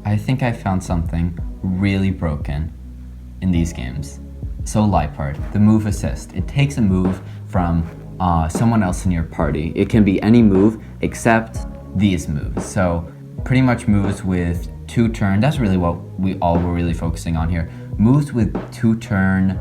I think I found something really broken in these games. So Lipard, the move assist. It takes a move from someone else in your party. It can be any move except these moves. So pretty much moves with 2-turn. That's really what we all were really focusing on here. Moves with 2-turn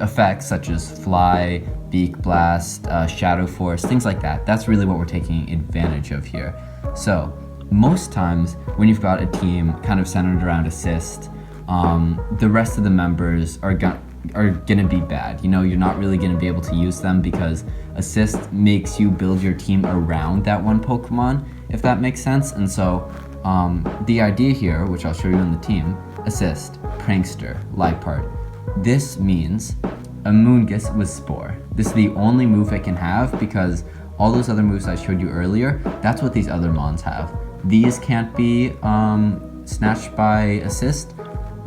effects such as Fly, Beak Blast, Shadow Force, things like that. That's really what we're taking advantage of here. So most times when you've got a team kind of centered around assist, the rest of the members are gonna be bad. You know, you're not really gonna be able to use them because assist makes you build your team around that one Pokemon, if that makes sense. And so the idea here, which I'll show you in the team, assist, Prankster, Lipard. This means Amoonguss with Spore. This is the only move it can have because all those other moves I showed you earlier, that's what these other mons have. These can't be snatched by assist.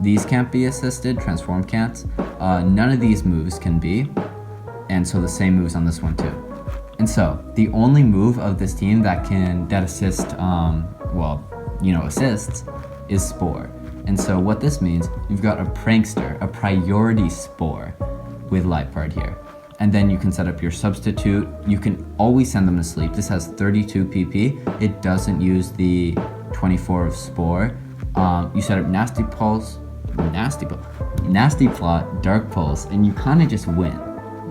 These can't be assisted, transform can't. None of these moves can be, and so the same moves on this one too. And so the only move of this team that assist, assists is Spore. And so what this means, you've got a Prankster, a priority Spore with Lipard here. And then you can set up your substitute. You can always send them to sleep. This has 32 PP. It doesn't use the 24 of Spore. You set up Nasty Plot, Dark Pulse, and you kind of just win.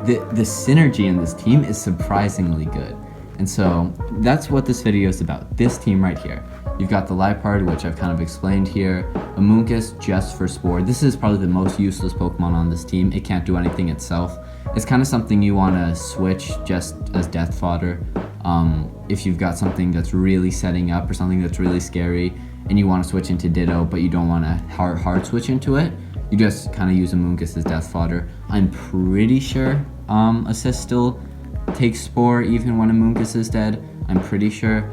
The synergy in this team is surprisingly good. And so that's what this video is about, this team right here. You've got the Lipard, which I've kind of explained here. Amoonguss just for Spore. This is probably the most useless Pokemon on this team. It can't do anything itself. It's kind of something you want to switch just as death fodder. If you've got something that's really setting up or something that's really scary and you want to switch into Ditto, but you don't want to hard switch into it, you just kind of use Amoonguss as death fodder. I'm pretty sure Assist still takes Spore even when Amoonguss is dead. I'm pretty sure.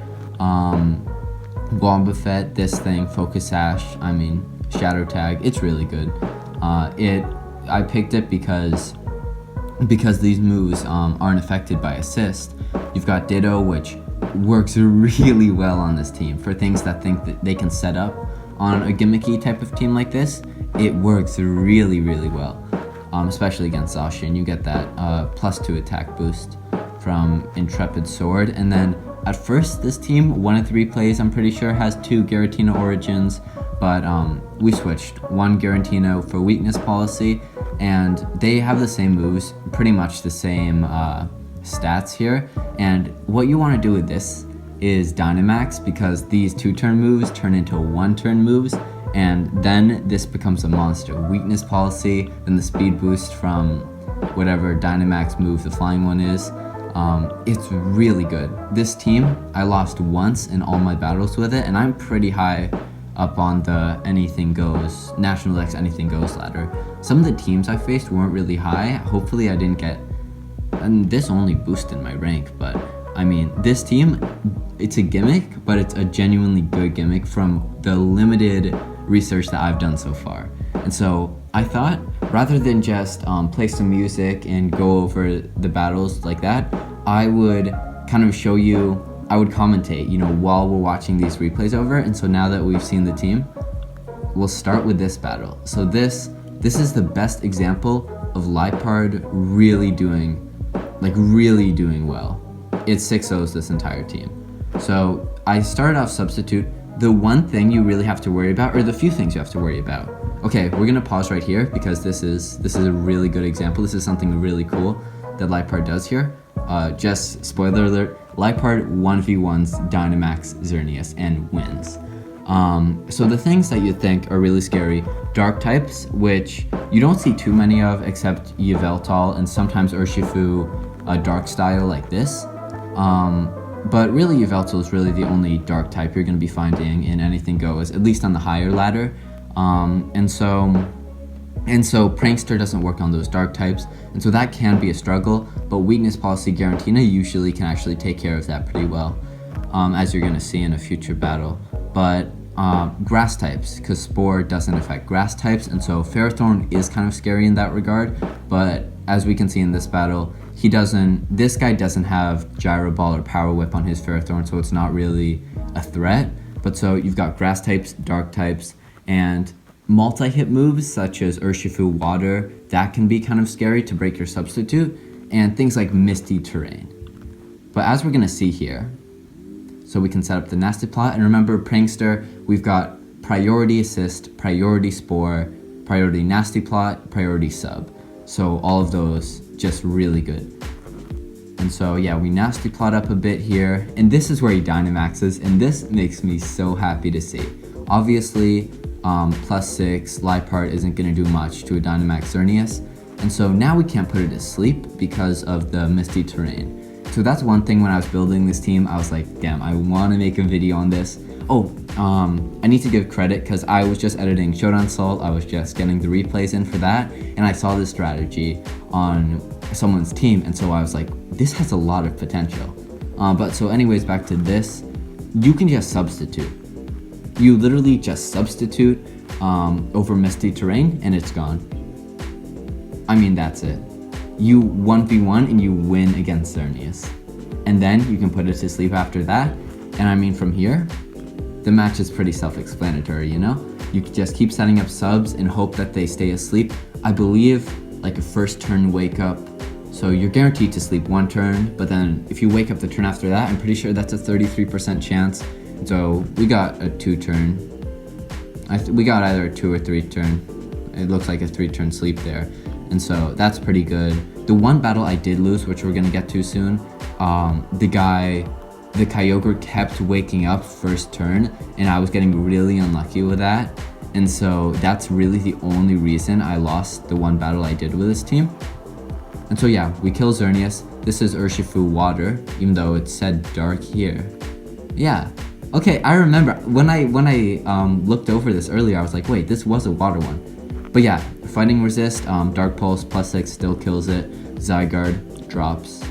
Wombuffet, this thing, Focus Sash, Shadow Tag, it's really good. I picked it because these moves aren't affected by assist. You've got Ditto, which works really well on this team. For things that think that they can set up on a gimmicky type of team like this, it works really, really well. Especially against Zacian, you get that +2 attack boost from Intrepid Sword. And then at first, this team, one of the replays, I'm pretty sure, has 2 Giratina origins, but we switched. 1 Giratina for weakness policy, and they have the same moves, pretty much the same stats here. And what you want to do with this is Dynamax, because these 2-turn moves turn into 1-turn moves, and then this becomes a monster. Weakness policy, then the speed boost from whatever Dynamax move the flying one is. It's really good. This team, I lost once in all my battles with it, and I'm pretty high up on the anything goes, National X anything goes ladder. Some of the teams I faced weren't really high. Hopefully I didn't get, and this only boosted my rank, but this team, it's a gimmick, but it's a genuinely good gimmick from the limited research that I've done so far. And so I thought, rather than just play some music and go over the battles like that, I would kind of show you, I would commentate, while we're watching these replays over. And so now that we've seen the team, we'll start with this battle. So this is the best example of Lipard really doing well. It 6-0s this entire team. So I started off substitute. The one thing you really have to worry about, or the few things you have to worry about. Okay, we're gonna pause right here because this is a really good example. This is something really cool that Lipard does here. Just spoiler alert, Lipard 1v1s Dynamax Xerneas and wins. So the things that you think are really scary, dark types, which you don't see too many of except Yveltal and sometimes Urshifu, a dark style like this. But really Yveltal is really the only dark type you're going to be finding in Anything Goes, at least on the higher ladder. And so Prankster doesn't work on those dark types, and so that can be a struggle, but weakness policy Giratina usually can actually take care of that pretty well, as you're going to see in a future battle. But grass types, because Spore doesn't affect grass types, and so Ferrothorn is kind of scary in that regard, but as we can see in this battle, this guy doesn't have Gyro Ball or Power Whip on his Ferrothorn, so it's not really a threat. But so you've got grass types, dark types, and multi-hit moves such as Urshifu Water, that can be kind of scary to break your substitute, and things like Misty Terrain. But as we're gonna see here, so we can set up the Nasty Plot, and remember Prankster, we've got Priority Assist, Priority Spore, Priority Nasty Plot, Priority Sub. So all of those just really good. And so yeah, we Nasty Plot up a bit here, and this is where he Dynamaxes, and this makes me so happy to see. Obviously, +6, Liepard isn't gonna do much to a Dynamax Xerneas, and so now we can't put it to sleep because of the Misty Terrain. So that's one thing when I was building this team, I was like, damn, I wanna make a video on this. Oh, I need to give credit because I was just editing Showdown Salt, I was just getting the replays in for that, and I saw this strategy on someone's team, and so I was like, this has a lot of potential. But so anyways, back to this, you can just substitute. You literally just substitute over Misty Terrain and it's gone. I mean, that's it. You 1v1 and you win against Xerneas. And then you can put it to sleep after that. And I mean, from here, the match is pretty self-explanatory, you know? You can just keep setting up subs and hope that they stay asleep. I believe like a first turn wake up. So you're guaranteed to sleep one turn, but then if you wake up the turn after that, I'm pretty sure that's a 33% chance. So we got a 2-turn. We got either a 2 or 3 turn. It looks like a 3-turn sleep there. And so that's pretty good. The one battle I did lose, which we're gonna get to soon, the Kyogre kept waking up first turn, and I was getting really unlucky with that. And so that's really the only reason I lost the one battle I did with this team. And so yeah, we kill Xerneas. This is Urshifu Water, even though it said dark here. Yeah, okay, I remember when I looked over this earlier, I was like, wait, this was a water one. But yeah, Fighting Resist, Dark Pulse, +6 still kills it. Zygarde drops.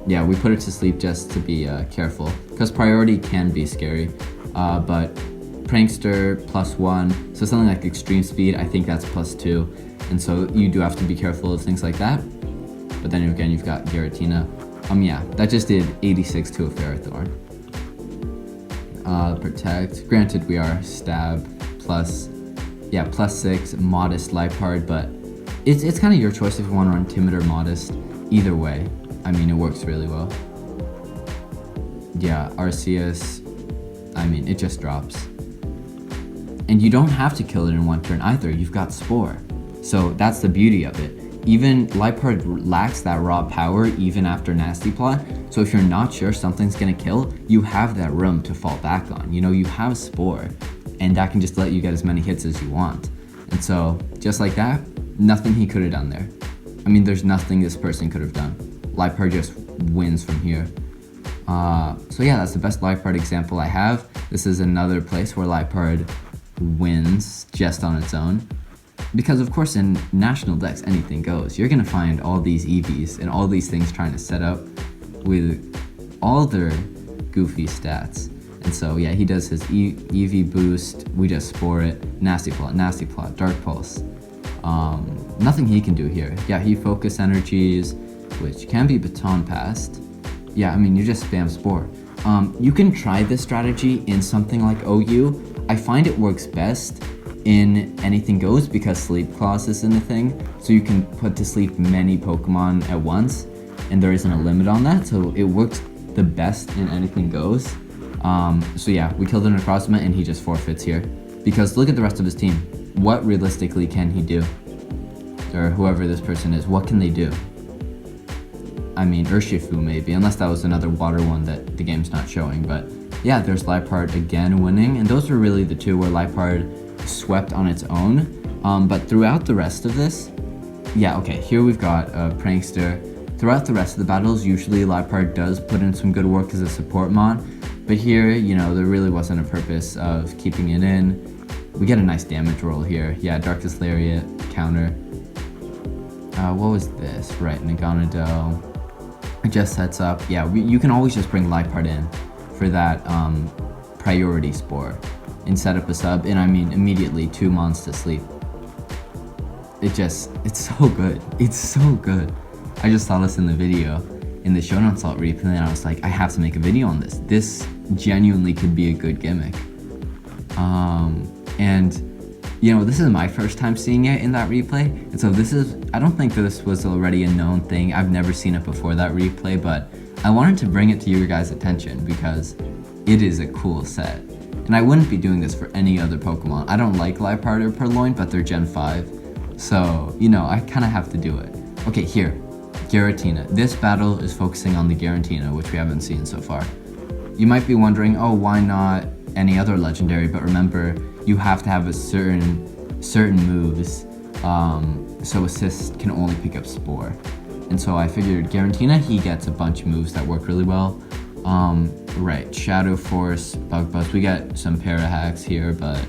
Yeah, we put it to sleep just to be careful, because Priority can be scary. But Prankster, +1, so something like Extreme Speed, I think that's +2. And so you do have to be careful of things like that. But then again, you've got Giratina. Yeah, that just did 86 to a Ferrothorn. Protect. Granted, we are Stab +6, Modest, Liepard, but it's kind of your choice if you want to run Timid or Modest. Either way, I mean, it works really well. Yeah, Arceus, I mean, it just drops. And you don't have to kill it in one turn either, you've got Spore. So that's the beauty of it. Even Liepard lacks that raw power even after Nasty Plot, so if you're not sure something's gonna kill, you have that room to fall back on. You know, you have Spore, and that can just let you get as many hits as you want. And so, just like that, nothing he could have done there. I mean, there's nothing this person could have done. Liepard just wins from here. So yeah, that's the best Liepard example I have. This is another place where Liepard wins just on its own. Because of course in National Dex, anything goes. You're gonna find all these EVs and all these things trying to set up with all their goofy stats. And so yeah, he does his EV boost, we just Spore it, Nasty Plot, Dark Pulse. Nothing he can do here. Yeah, he Focus Energies, which can be Baton Passed. Yeah, I mean, you just spam Spore. You can try this strategy in something like OU. I find it works best in Anything Goes because Sleep Clause isn't a thing, so you can put to sleep many Pokemon at once, and there isn't a limit on that, so it works the best in Anything Goes. So yeah, we killed an Necrozma and he just forfeits here. Because look at the rest of his team. What realistically can he do? Or whoever this person is, what can they do? I mean, Urshifu maybe, unless that was another water one that the game's not showing, but yeah, there's Liepard again winning, and those were really the two where Liepard swept on its own. But throughout the rest of this, yeah, okay, here we've got Prankster. Throughout the rest of the battles, usually Liepard does put in some good work as a support mon, but here, you know, there really wasn't a purpose of keeping it in. We get a nice damage roll here. Yeah, Darkest Lariat, counter. What was this? Right, Naganadel. It just sets up. Yeah, you can always just bring Liepard in for that priority spore and set up a sub, and I mean immediately 2 mons to sleep. It's so good. It's so good. I just saw this in the video, in the Showdown Salt replay, and I was like, I have to make a video on this. This genuinely could be a good gimmick. And you know, this is my first time seeing it in that replay, and so I don't think this was already a known thing. I've never seen it before that replay, but I wanted to bring it to your guys' attention because it is a cool set. And I wouldn't be doing this for any other Pokemon. I don't like Liepard or Purloin, but they're Gen 5, so, you know, I kind of have to do it. Okay, here, Giratina. This battle is focusing on the Giratina, which we haven't seen so far. You might be wondering, oh, why not any other legendary? But remember, you have to have a certain moves, so assist can only pick up spore. And so I figured Giratina, he gets a bunch of moves that work really well. Right, Shadow Force, Bug Buzz, we get some para hacks here, but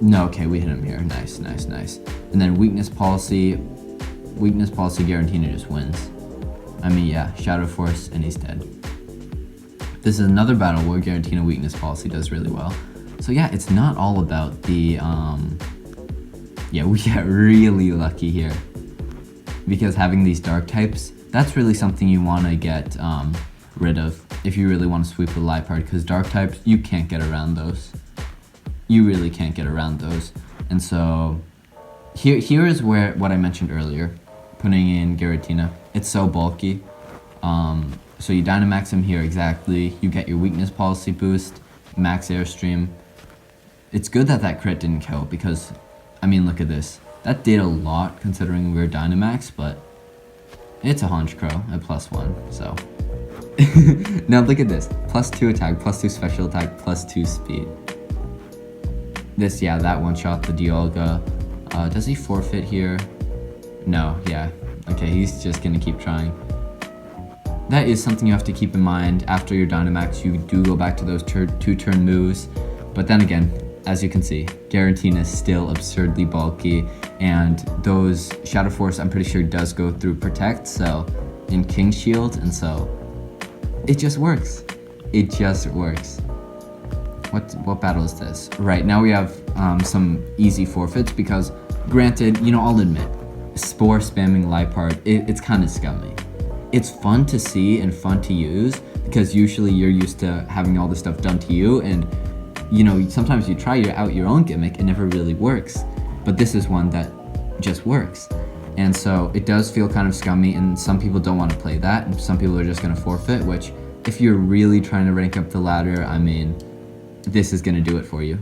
no, okay, we hit him here. Nice. And then Weakness Policy Giratina just wins. I mean, yeah, Shadow Force, and he's dead. This is another battle where Giratina Weakness Policy does really well. So yeah, it's not all about the, yeah, we get really lucky here. Because having these dark types, that's really something you want to get rid of if you really want to sweep the Liepard, because dark types, you can't get around those. You really can't get around those. And so here is where what I mentioned earlier, putting in Giratina. It's so bulky. So you Dynamax him here exactly. You get your Weakness Policy boost, max Airstream. It's good that crit didn't kill because, I mean, look at this. That did a lot considering we're Dynamax, but it's a Honchkrow at +1, so. Now look at this. +2 attack, +2 special attack, +2 speed. This, yeah, that one shot the Dialga. Does he forfeit here? No, yeah. Okay, he's just gonna keep trying. That is something you have to keep in mind. After your Dynamax, you do go back to those two-turn moves. But then again, as you can see, Giratina is still absurdly bulky, and those Shadow Force, I'm pretty sure, does go through Protect, so in King Shield, and so it just works. It just works. What battle is this? Right, now we have some easy forfeits because, granted, you know, I'll admit, spore spamming Liepard, it's kind of scummy. It's fun to see and fun to use because usually you're used to having all this stuff done to you, and you know, sometimes you try out your own gimmick, it never really works. But this is one that just works. And so it does feel kind of scummy, and some people don't want to play that, and some people are just going to forfeit, which if you're really trying to rank up the ladder, I mean, this is going to do it for you.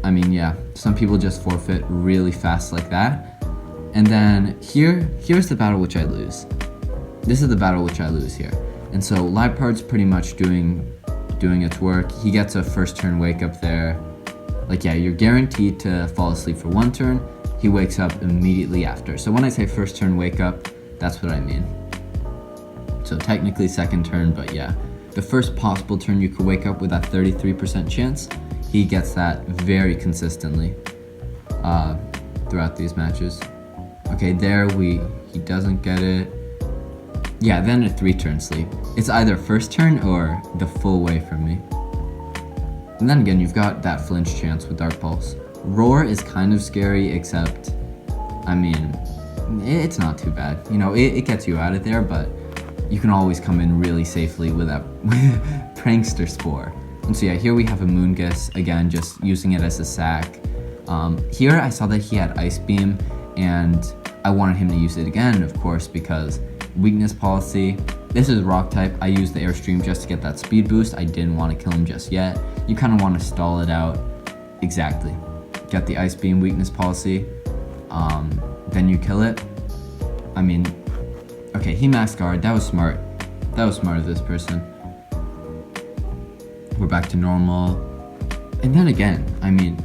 I mean, yeah, some people just forfeit really fast like that. And then here's the battle which I lose. This is the battle which I lose here. And so Liepard's pretty much doing its work. He gets a first turn wake up there. Like, yeah, you're guaranteed to fall asleep for one turn. He wakes up immediately after. So when I say first turn wake up, that's what I mean. So technically second turn, but yeah. The first possible turn you could wake up with that 33% chance, he gets that very consistently throughout these matches. Okay, there he doesn't get it. Yeah, then a 3-turn sleep. It's either first turn or the full way from me. And then again, you've got that flinch chance with Dark Pulse. Roar is kind of scary, except, I mean, it's not too bad. You know, it gets you out of there, but you can always come in really safely with that Prankster Spore. And so yeah, here we have a Moongus, again, just using it as a sack. Here I saw that he had Ice Beam, and I wanted him to use it again, of course, because Weakness Policy. This is Rock type. I used the Airstream just to get that speed boost. I didn't want to kill him just yet. You kind of want to stall it out. Exactly. Get the Ice Beam, Weakness Policy. Then you kill it. I mean, okay, he maxed guard. That was smart. That was smart of this person. We're back to normal. And then again, I mean,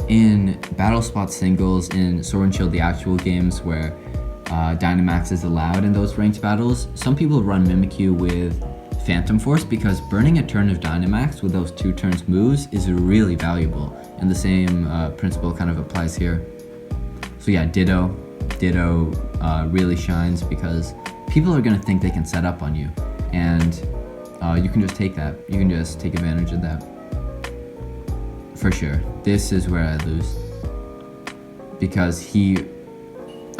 in Battle Spot singles, in Sword and Shield, the actual games where Dynamax is allowed in those ranked battles, some people run Mimikyu with Phantom Force because burning a turn of Dynamax with those 2 turns moves is really valuable, and the same principle kind of applies here. So yeah, Ditto really shines because people are going to think they can set up on you, and you can just take that. You can just take advantage of that. For sure. This is where I lose. Because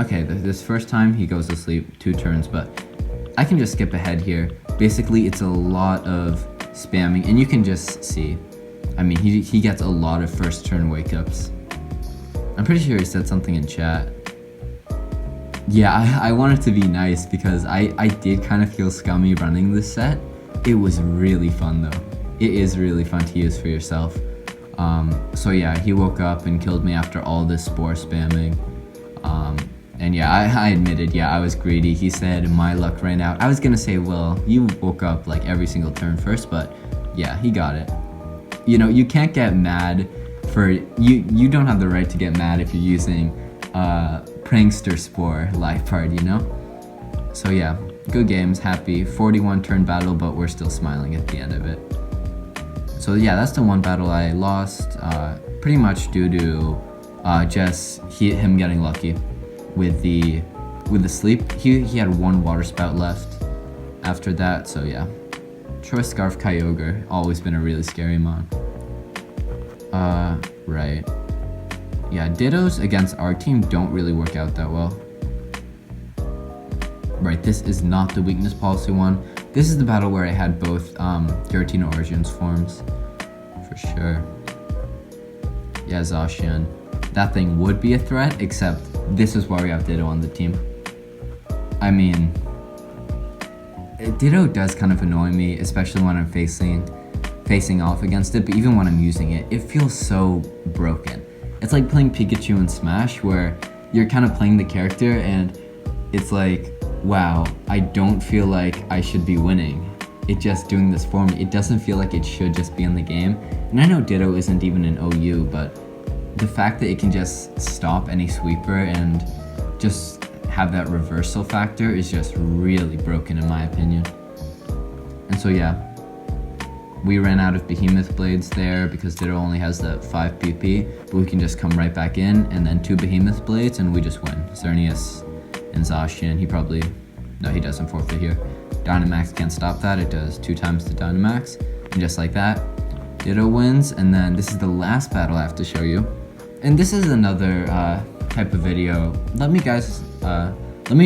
okay, this first time he goes to sleep 2 turns, but I can just skip ahead here. Basically, it's a lot of spamming, and you can just see. I mean, he gets a lot of first turn wake ups. I'm pretty sure he said something in chat. Yeah, I wanted to be nice because I did kind of feel scummy running this set. It was really fun though. It is really fun to use for yourself. So yeah, he woke up and killed me after all this spore spamming. And yeah, I admitted, yeah, I was greedy. He said my luck ran out. I was gonna say, well, you woke up like every single turn first, but yeah, he got it. You know, you can't get mad for, you don't have the right to get mad if you're using Prankster spore life part, you know? So yeah, good games, happy. 41 turn battle, but we're still smiling at the end of it. So yeah, that's the one battle I lost, pretty much due to just him getting lucky with the sleep. He had one water spout left after that, so yeah. Choice Scarf Kyogre, always been a really scary mon. Right. Yeah, Dittos against our team don't really work out that well. Right, this is not the weakness policy one. This is the battle where I had both Giratina Origins forms, for sure. Yeah, Zacian. That thing would be a threat, except this is why we have Ditto on the team. I mean, Ditto does kind of annoy me, especially when I'm facing off against it, but even when I'm using it, it feels so broken. It's like playing Pikachu in Smash, where you're kind of playing the character and it's like, wow, I don't feel like I should be winning. It just doing this for me. It doesn't feel like it should just be in the game. And I know Ditto isn't even an OU, but the fact that it can just stop any sweeper and just have that reversal factor is just really broken in my opinion. And so yeah, we ran out of Behemoth Blades there because Ditto only has that 5 PP, but we can just come right back in and then 2 Behemoth Blades and we just win. Xerneas and Zacian, he doesn't forfeit here. Dynamax can't stop that, it does 2 times the Dynamax, and just like that, Ditto wins. And then this is the last battle I have to show you. And this is another type of video. Let me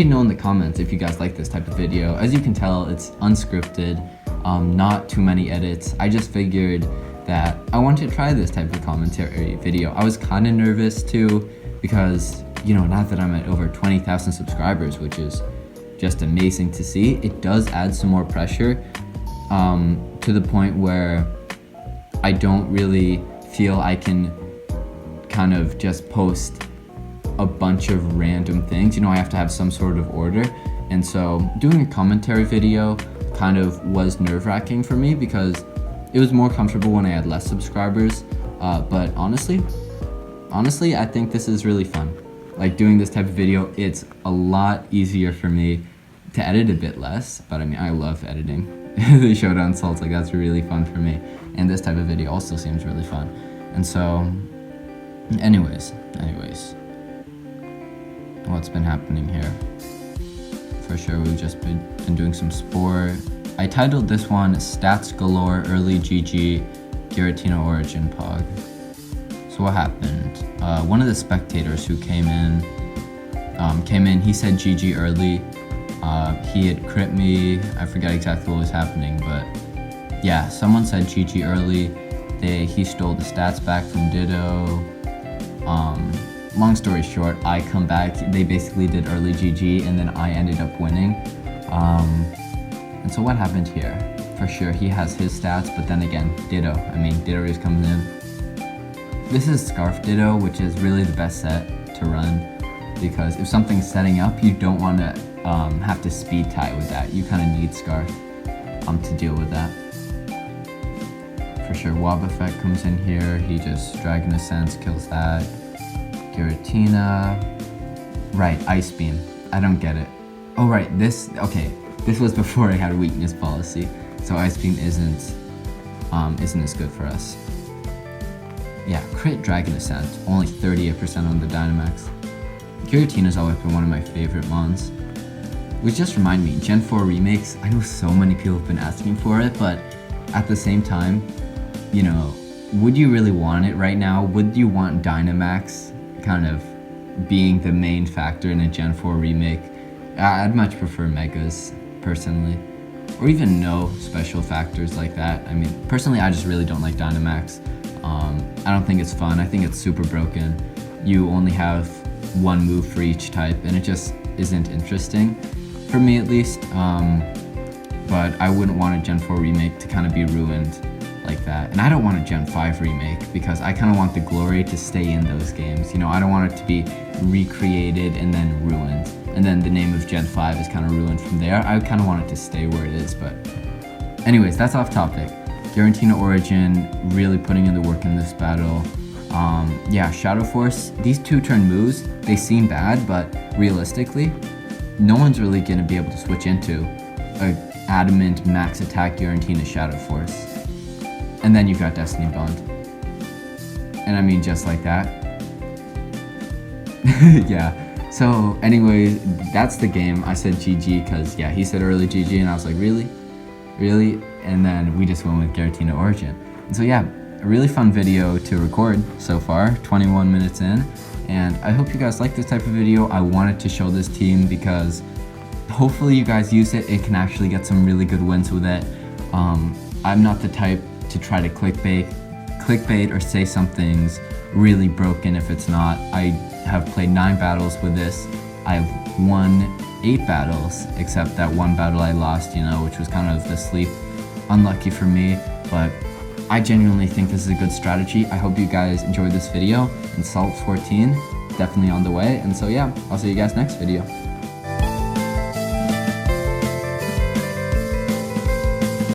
know in the comments if you guys like this type of video. As you can tell, it's unscripted, not too many edits. I just figured that I wanted to try this type of commentary video. I was kind of nervous too, because, you know, now that I'm at over 20,000 subscribers, which is just amazing to see, it does add some more pressure to the point where I don't really feel I can kind of just post a bunch of random things. You know, I have to have some sort of order. And so doing a commentary video kind of was nerve-wracking for me because it was more comfortable when I had less subscribers. But honestly, I think this is really fun. Like doing this type of video, it's a lot easier for me to edit a bit less, but I mean, I love editing. The Showdown salts, like that's really fun for me. And this type of video also seems really fun. And so, anyways, what's been happening here? For sure, we've just been doing some spore. I titled this one Stats Galore Early GG Giratina Origin Pog. So what happened? One of the spectators who came in, he said GG early. He had crit me. I forget exactly what was happening, but yeah, someone said GG early. He stole the stats back from Ditto. Long story short, I come back, they basically did early GG, and then I ended up winning. And so what happened here? For sure, he has his stats, but then again, Ditto. I mean, Ditto just comes in. This is Scarf Ditto, which is really the best set to run, because if something's setting up, you don't want to have to speed tie with that. You kind of need Scarf to deal with that. For sure, Wob Effect comes in here. He just Dragon Ascents, kills that. Giratina. Right, Ice Beam. I don't get it. Oh right, this was before I had a weakness policy, so Ice Beam isn't as good for us. Yeah, crit Dragon Ascent, only 38% on the Dynamax. Giratina's always been one of my favorite mons. Which just remind me, Gen 4 remakes, I know so many people have been asking for it, but at the same time, you know, would you really want it right now? Would you want Dynamax kind of being the main factor in a Gen 4 remake? I'd much prefer Megas, personally. or even no special factors like that. I mean, personally, I just really don't like Dynamax. I don't think it's fun. I think it's super broken. You only have one move for each type, and it just isn't interesting, for me at least. But I wouldn't want a Gen 4 remake to kind of be ruined like that. And I don't want a Gen 5 remake, because I kind of want the glory to stay in those games. You know, I don't want it to be recreated and then ruined, and then the name of Gen 5 is kind of ruined from there. I kind of want it to stay where it is. But anyways, that's off topic. Giratina Origin really putting in the work in this battle. Yeah, Shadow Force, these 2-turn moves, they seem bad, but realistically, no one's really going to be able to switch into a adamant max attack Giratina Shadow Force. And then you've got Destiny Bond. And I mean, just like that. Yeah. So anyways, that's the game. I said GG because, yeah, he said early GG, and I was like, really? Really? And then we just went with Giratina Origin. And so yeah, a really fun video to record so far, 21 minutes in. And I hope you guys like this type of video. I wanted to show this team because hopefully you guys use it. It can actually get some really good wins with it. I'm not the type to try to clickbait or say something's really broken if it's not. I have played 9 battles with this. I've won 8 battles, except that one battle I lost, you know, which was kind of the sleep. Unlucky for me, but I genuinely think this is a good strategy. I hope you guys enjoyed this video, and Salt 14 definitely on the way. And so yeah, I'll see you guys next video.